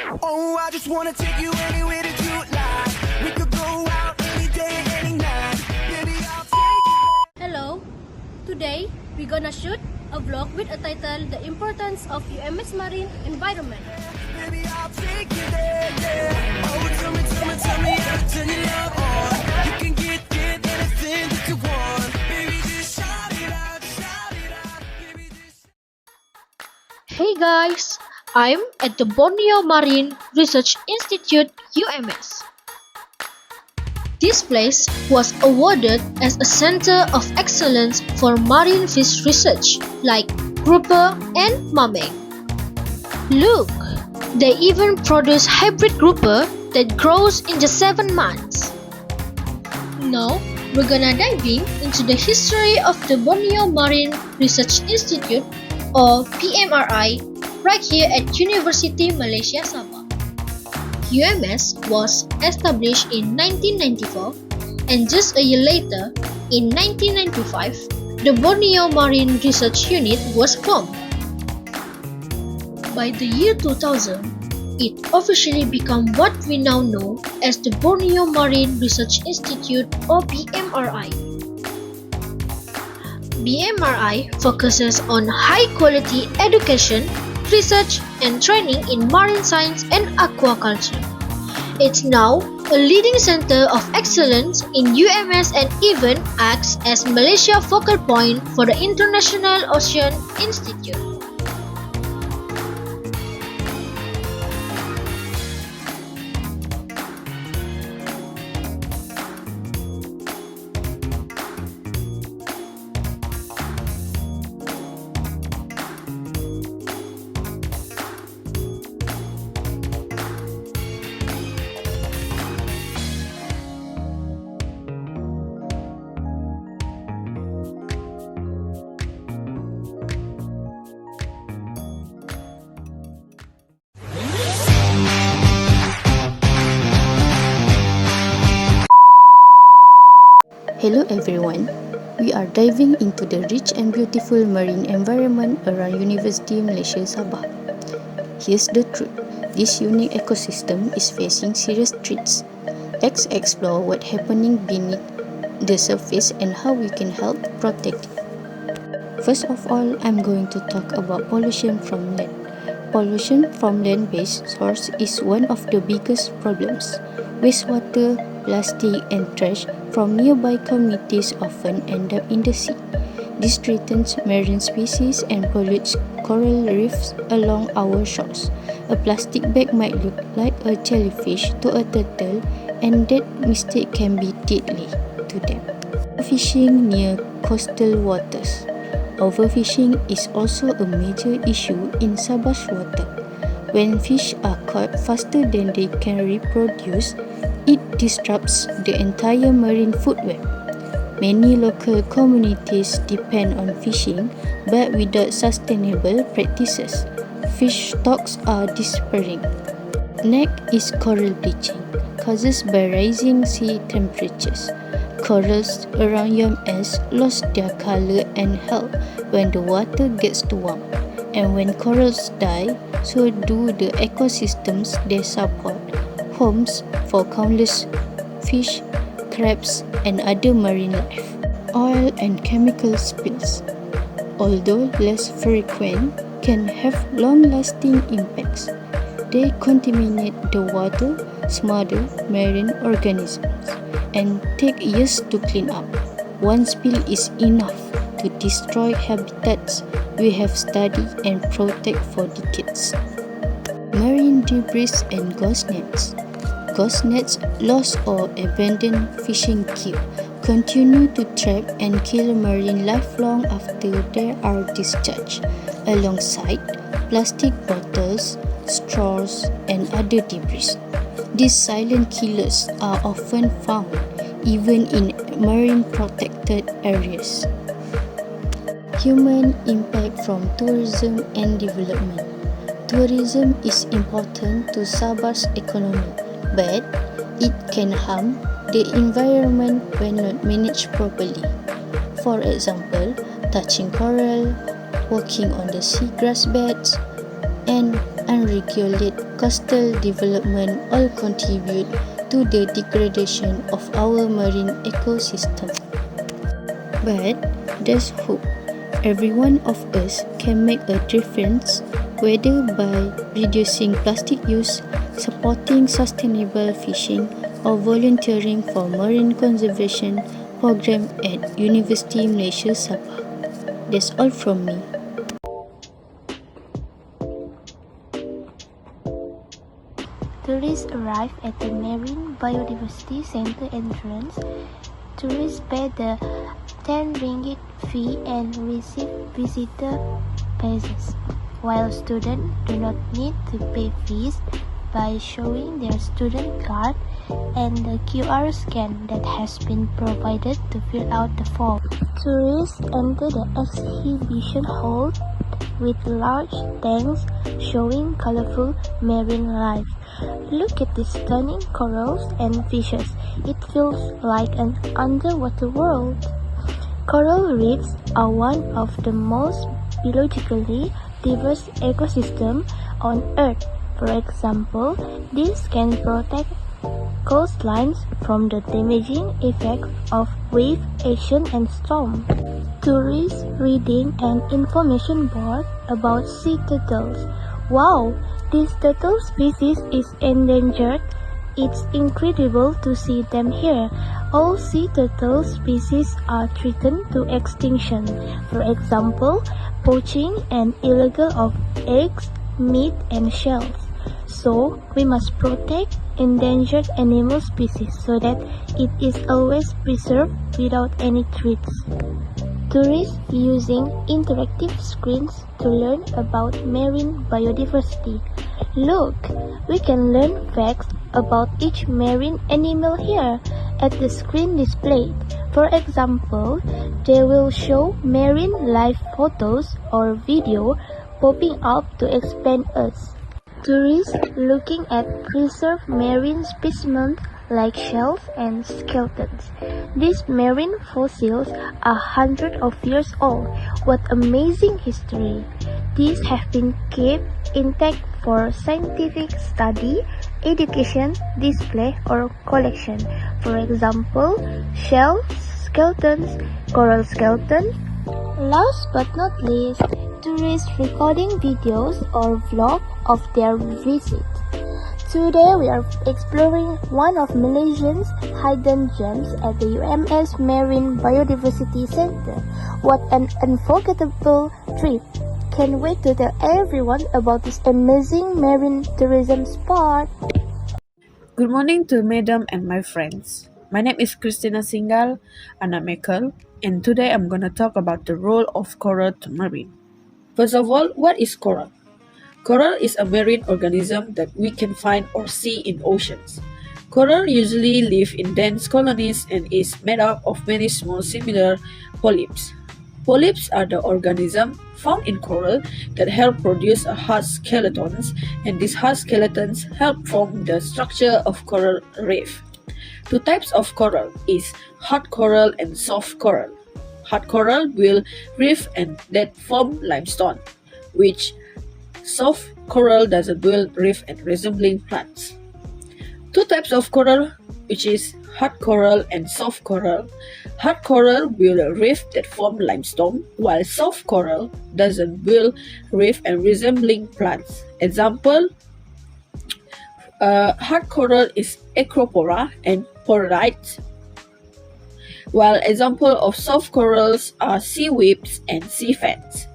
Oh, I just wanna take you anywhere that you like. We could go out any day, any night. Baby, I'll take you. Hello, today we're gonna shoot a vlog with a title, The Importance of UMS Marine Environment. Baby, I'll take you there, yeah. Oh, tell me how to turn your love on. You can get anything that you want. Baby, just shout it out, baby, just... Hey guys, I'm at the Borneo Marine Research Institute UMS. This place was awarded as a center of excellence for marine fish research like grouper and mameng. Look, they even produce hybrid grouper that grows in just 7 months. Now, we're gonna diving into the history of the Borneo Marine Research Institute or PMRI right here at University Malaysia Sabah. UMS was established in 1994 and just a year later, in 1995, the Borneo Marine Research Unit was formed. By the year 2000, it officially became what we now know as the Borneo Marine Research Institute or BMRI. BMRI focuses on high-quality education, research, and training in marine science and aquaculture. It's now a leading center of excellence in UMS and even acts as Malaysia focal point for the International Ocean Institute. Hello everyone, we are diving into the rich and beautiful marine environment around University Malaysia Sabah. Here's the truth, this unique ecosystem is facing serious threats. Let's explore what's happening beneath the surface and how we can help protect it. First of all, I'm going to talk about pollution from land. Pollution from land-based source is one of the biggest problems. Wastewater, plastic and trash from nearby communities often end up in the sea. This threatens marine species and pollutes coral reefs along our shores. A plastic bag might look like a jellyfish to a turtle, and that mistake can be deadly to them. Fishing near coastal waters. Overfishing is also a major issue in Sabah's water. When fish are caught faster than they can reproduce, it disrupts the entire marine food web. Many local communities depend on fishing, but without sustainable practices, fish stocks are disappearing. Next is coral bleaching, caused by rising sea temperatures. Corals around UMS lost their color and health when the water gets too warm. And when corals die, so do the ecosystems they support, homes for countless fish, crabs, and other marine life. Oil and chemical spills, although less frequent, can have long-lasting impacts. They contaminate the water, smother marine organisms, and take years to clean up. One spill is enough to destroy habitats we have studied and protect for decades. Marine debris and ghost nets. Ghost nets, lost or abandoned fishing gear, continue to trap and kill marine life long after they are discharged, alongside plastic bottles, straws, and other debris. These silent killers are often found even in marine protected areas. Human impact from tourism and development. Tourism is important to Sabah's economy, but it can harm the environment when not managed properly. For example, touching coral, walking on the seagrass beds, and unregulated unregulated coastal development all contribute to the degradation of our marine ecosystem. But there's hope. Every one of us can make a difference, whether by reducing plastic use, supporting sustainable fishing, or volunteering for marine conservation program at University Malaysia Sabah. That's all from me. Tourists arrive at the Marine Biodiversity Center entrance. Tourists pay the 10 ringgit fee and receive visitor passes, while students do not need to pay fees by showing their student card and the QR scan that has been provided to fill out the form. Tourists enter the exhibition hall with large tanks showing colorful marine life. Look at these stunning corals and fishes. It feels like an underwater world. Coral reefs are one of the most biologically diverse ecosystems on Earth. For example, these can protect coastlines from the damaging effects of wave action and storm. Tourists reading an information board about sea turtles. Wow, this turtle species is endangered. It's incredible to see them here. All sea turtle species are threatened to extinction. For example, poaching and illegal of eggs, meat, and shells. So, we must protect endangered animal species so that it is always preserved without any threats. Tourists using interactive screens to learn about marine biodiversity. Look, we can learn facts about each marine animal here at the screen displayed. For example, they will show marine life photos or video popping up to explain us. Tourists looking at preserved marine specimens like shells and skeletons. These marine fossils are hundreds of years old. What amazing history! These have been kept intact for scientific study, education, display, or collection. For example, shells, skeletons, coral skeleton. Last but not least, tourists recording videos or vlog of their visit. Today we are exploring one of Malaysia's hidden gems at the UMS Marine Biodiversity Center. What an unforgettable trip! Can't wait to tell everyone about this amazing marine tourism spot. Good morning to Madam and my friends. My name is Christina Singal, anak Michael, and today I'm gonna talk about the role of coral to marine. First of all, what is coral? Coral is a marine organism that we can find or see in oceans. Coral usually live in dense colonies and is made up of many small similar polyps. Polyps are the organisms found in coral that help produce a hard skeletons, and these hard skeletons help form the structure of coral reef. Two types of coral is hard coral and soft coral. Hard coral will reef and that form limestone, which soft coral doesn't build reef and resembling plants. Two types of coral, which is hard coral and soft coral. Hard coral build a reef that form limestone, while soft coral doesn't build reef and resembling plants. Example, hard coral is Acropora and Porerites, while example of soft corals are sea weeds and sea fans.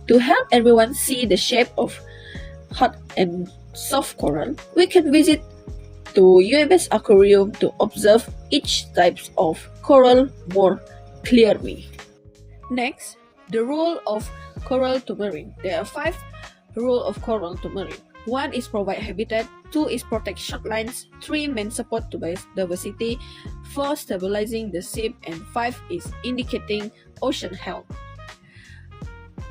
To help everyone see the shape of hard and soft coral, we can visit to UMS Aquarium to observe each type of coral more clearly. Next, the role of coral to marine. There are 5 roles of coral to marine. 1 is provide habitat, 2 is protect shorelines, 3 main support to biodiversity, 4 stabilizing the sea, and 5 is indicating ocean health.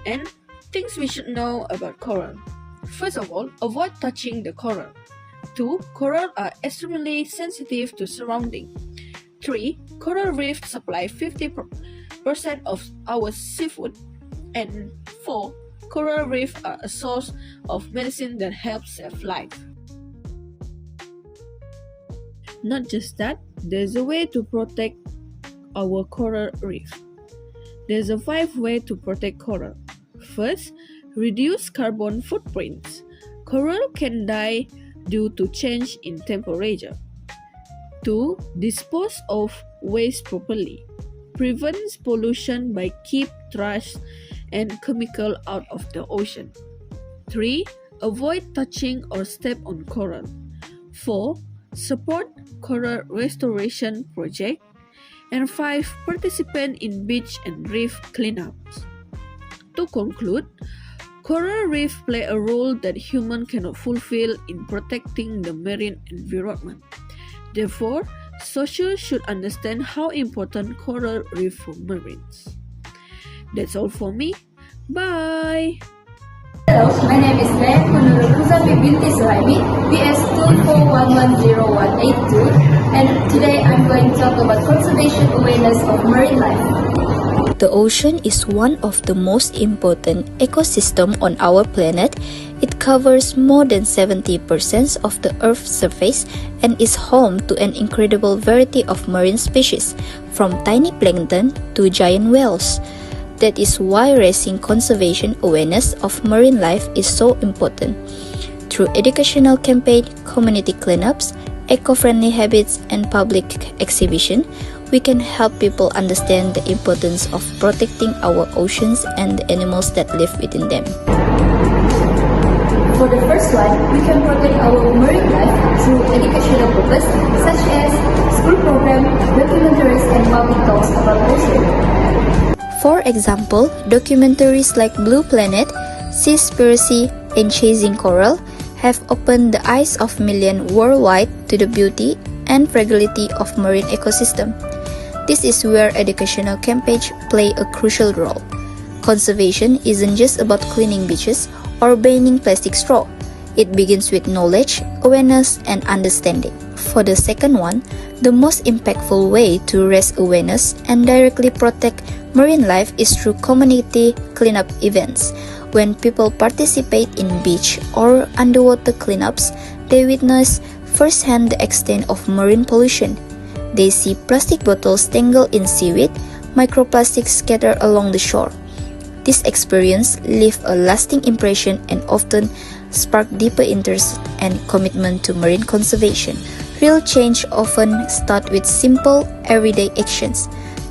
And things we should know about coral. First of all, avoid touching the coral. 2. Coral are extremely sensitive to surrounding. 3. Coral reefs supply 50% of our seafood. And 4. coral reefs are a source of medicine that helps save life. Not just that, there's a way to protect our coral reef. There's a 5 ways to protect coral. First, reduce carbon footprints. Coral can die due to change in temperature. 2. Dispose of waste properly. Prevents pollution by keep trash and chemical out of the ocean. 3. Avoid touching or step on coral. 4. Support coral restoration project. And 5. Participate in beach and reef cleanups. To conclude, coral reefs play a role that humans cannot fulfill in protecting the marine environment. Therefore, society should understand how important coral reef for marines. That's all for me. Bye! Hello, my name is Leah Kunuruzami binti Suhaimi, BS 2411082, and today I'm going to talk about conservation awareness of marine life. The ocean is one of the most important ecosystems on our planet. It covers more than 70% of the Earth's surface and is home to an incredible variety of marine species, from tiny plankton to giant whales. That is why raising conservation awareness of marine life is so important. Through educational campaigns, community cleanups, eco-friendly habits, and public exhibition, we can help people understand the importance of protecting our oceans and the animals that live within them. For the first one, we can protect our marine life through educational purpose, such as school program, documentaries, and public talks about ocean. For example, documentaries like Blue Planet, Seaspiracy, and Chasing Coral have opened the eyes of millions worldwide to the beauty and fragility of marine ecosystem. This is where educational campaigns play a crucial role. Conservation isn't just about cleaning beaches or banning plastic straw. It begins with knowledge, awareness, and understanding. For the second one, the most impactful way to raise awareness and directly protect marine life is through community cleanup events. When people participate in beach or underwater cleanups, they witness firsthand the extent of marine pollution. They see plastic bottles tangled in seaweed, microplastics scattered along the shore. This experience leaves a lasting impression and often spark deeper interest and commitment to marine conservation. Real change often starts with simple, everyday actions.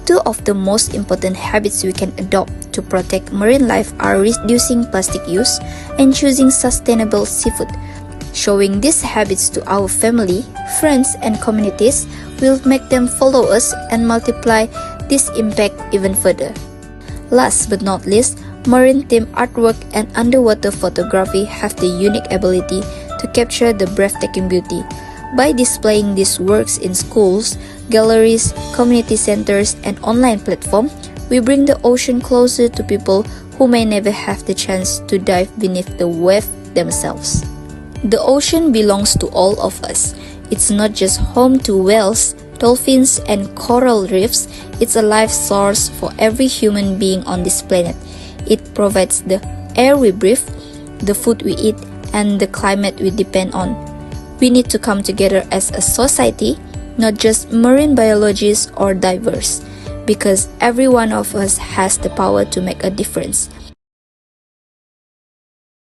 Two of the most important habits we can adopt to protect marine life are reducing plastic use and choosing sustainable seafood. Showing these habits to our family, friends, and communities will make them follow us and multiply this impact even further. Last but not least, marine theme artwork and underwater photography have the unique ability to capture the breathtaking beauty. By displaying these works in schools, galleries, community centers, and online platforms, we bring the ocean closer to people who may never have the chance to dive beneath the wave themselves. The ocean belongs to all of us. It's not just home to whales, dolphins, and coral reefs. It's a life source for every human being on this planet. It provides the air we breathe, the food we eat, and the climate we depend on. We need to come together as a society, not just marine biologists or divers, because every one of us has the power to make a difference.